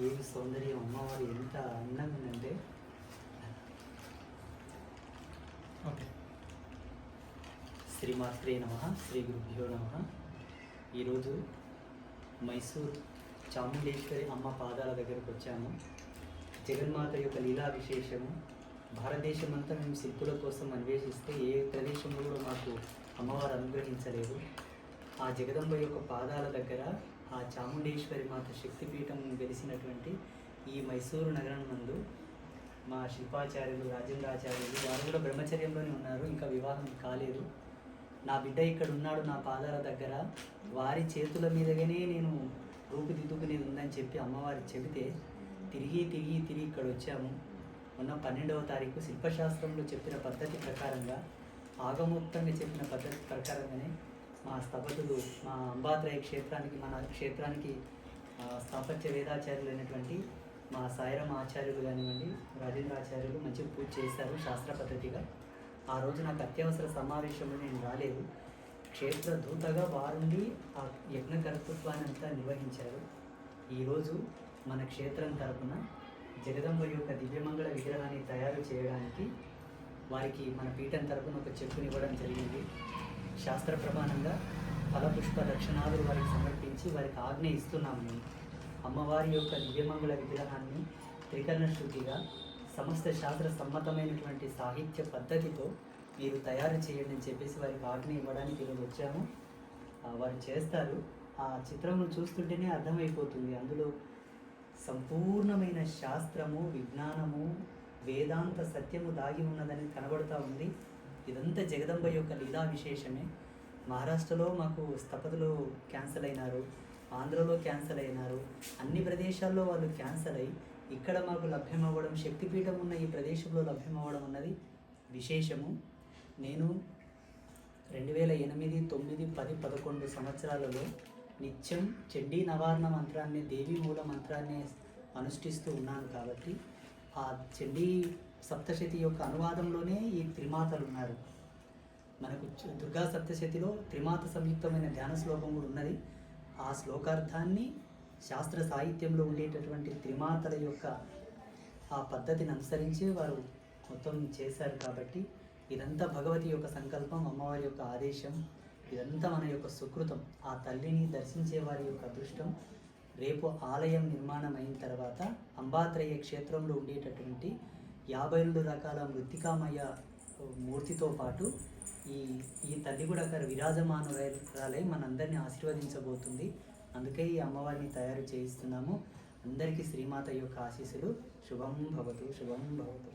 ఏమి సౌందర్యం అమ్మవారు ఎంత అందంగా ఉందంటే. ఓకే, శ్రీమాత్రే నమః, శ్రీ గురుభ్యో నమః. ఈరోజు మైసూర్ చాముండేశ్వరి అమ్మ పాదాల దగ్గరకు వచ్చాము. జగన్మాత యొక్క లీలా విశేషము. భారతదేశమంతా మేము శిల్పుల కోసం అన్వేషిస్తే ఏ ప్రదేశంలో కూడా మాకు అమ్మవారు అనుగ్రహించలేదు. ఆ జగదంబ యొక్క పాదాల దగ్గర ఆ చాముండేశ్వరి మాత శక్తిపీఠం వెలిసినటువంటి ఈ మైసూరు నగరం నందు మా శిల్పాచార్యులు రాజేంద్రాచార్యులు వారు కూడా బ్రహ్మచర్యంలోనే ఉన్నారు, ఇంకా వివాహం కాలేదు. నా బిడ్డ ఇక్కడ ఉన్నాడు నా పాదాల దగ్గర, వారి చేతుల మీదగానే నేను రూపుదిద్దుకునేది ఉందని చెప్పి అమ్మవారు చెబితే తిరిగి ఇక్కడ వచ్చాము. మొన్న 12వ తారీఖు శిల్పశాస్త్రంలో చెప్పిన పద్ధతి ప్రకారంగా, ఆగమోక్తంగా చెప్పిన పద్ధతి ప్రకారంగానే మా స్థపతులు మా అంబాత్రయ క్షేత్రానికి, మన క్షేత్రానికి స్థాపత్య వేదాచార్యులు అయినటువంటి మా సాయిరాం ఆచార్యులు కానివ్వండి, రాజేంద్రాచార్యులు మంచిగా పూజ చేశారు శాస్త్ర పద్ధతిగా. ఆ రోజు నాకు అత్యవసర సమావేశంలో నేను రాలేదు. క్షేత్ర దూతగా వారుండి ఆ యజ్ఞకర్తృత్వాన్ని అంతా నిర్వహించారు. ఈరోజు మన క్షేత్రం తరపున జగదంబ యొక్క దివ్యమంగళ విగ్రహాన్ని తయారు చేయడానికి వారికి మన పీఠం తరపున ఒక చెక్కునివ్వడం జరిగింది. శాస్త్ర ప్రమాణంగా ఫలపుష్ప దక్షిణాదులు వారికి సమర్పించి వారికి ఆజ్ఞ ఇస్తున్నాము. మేము అమ్మవారి యొక్క దివ్యమంగళ విగ్రహాన్ని త్రికరణ శుద్ధిగా సమస్త శాస్త్ర సమ్మతమైనటువంటి సాహిత్య పద్ధతితో మీరు తయారు చేయండి అని చెప్పేసి వారికి ఆజ్ఞ ఇవ్వడానికి ఈరోజు వచ్చాము. వారు చేస్తారు. ఆ చిత్రము చూస్తుంటేనే అర్థమైపోతుంది, అందులో సంపూర్ణమైన శాస్త్రము, విజ్ఞానము, వేదాంత సత్యము దాగి ఉన్నదని కనబడుతూ ఉంది. ఇదంతా జగదంబ యొక్క లీలా విశేషమే. మహారాష్ట్రలో మాకు స్థపతులు క్యాన్సల్ అయినారు, ఆంధ్రలో క్యాన్సల్ అయినారు, అన్ని ప్రదేశాల్లో వాళ్ళు క్యాన్సల్ అయ్యి ఇక్కడ మాకు లభ్యమవ్వడం, శక్తిపీఠం ఉన్న ఈ ప్రదేశంలో లభ్యమవ్వడం అన్నది విశేషము. నేను 2008, 9, 10, 11 సంవత్సరాలలో నిత్యం చండీ నవారణ మంత్రాన్ని, దేవీ మూల మంత్రాన్ని అనుష్ఠిస్తూ ఉన్నాను. కాబట్టి ఆ చండీ సప్తశతి యొక్క అనువాదంలోనే ఈ త్రిమాతలు ఉన్నారు. మనకు దుర్గా సప్తశతిలో త్రిమాత సంయుక్తమైన ధ్యాన శ్లోకం కూడా ఉన్నది. ఆ శ్లోకార్థాన్ని శాస్త్ర సాహిత్యంలో ఉండేటటువంటి త్రిమాతల యొక్క ఆ పద్ధతిని అనుసరించి వారు మొత్తం చేశారు. కాబట్టి ఇదంతా భగవతి యొక్క సంకల్పం, అమ్మవారి యొక్క ఆదేశం, ఇదంతా మన యొక్క సుకృతం. ఆ తల్లిని దర్శించే వారి యొక్క అదృష్టం. రేపు ఆలయం నిర్మాణం అయిన తర్వాత అంబాత్రయ క్షేత్రంలో ఉండేటటువంటి 52 రకాల మృత్తికామయ మూర్తితో పాటు ఈ తల్లి కూడా అక్కడ విరాజమానురాలై మనందరినీ ఆశీర్వదించబోతుంది. అందుకే ఈ అమ్మవారిని తయారు చేయిస్తున్నాము. అందరికీ శ్రీమాత యొక్క ఆశీస్సులు. శుభం భవతు, శుభం భవతు.